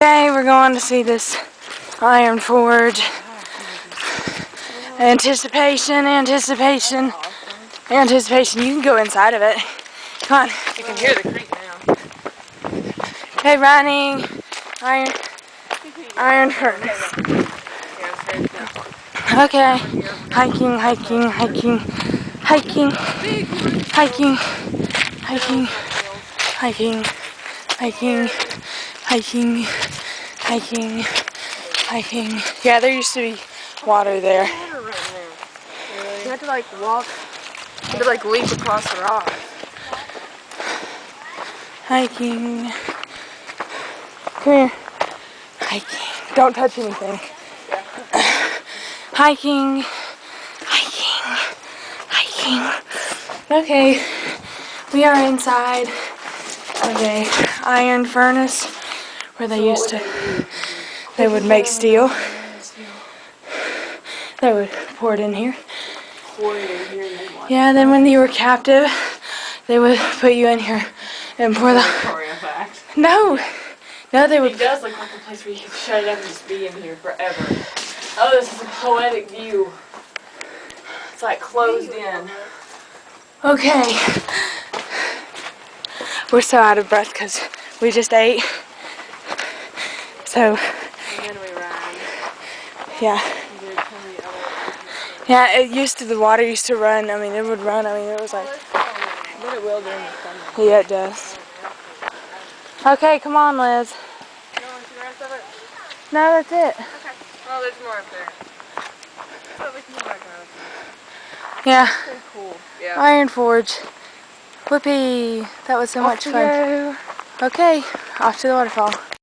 Okay, we're going to see this Iron Forge. Anticipation. You can go inside of it. Come on. You can hear the creek now. Okay, running. Iron Furnace. Okay. Hiking. Yeah, there used to be water there. You had to like walk, you had to like leap across the rock. Hiking. Come here. Hiking. Don't touch anything. Hiking. Okay, we are inside of a iron furnace where they would make steel. They would pour it in here. Yeah, then when you were captive, they would put you in here and pour the... No, they would... It does look like a place where you could shut it up and just be in here forever. Oh, this is a poetic view. It's like closed in. Okay. We're so out of breath because we just ate. So, And then we ran. yeah. Yeah, the water used to run. I mean, it would run. I mean, it was like... But it will during the summer. Yeah, it does. Okay, come on, Liz. You don't want to see the rest of it? No, that's it. Okay. Well, there's more up there. But we can go back around. Yeah. Pretty cool. Yeah. Iron Forge. Whoopee. That was so much fun. Okay, off to the waterfall.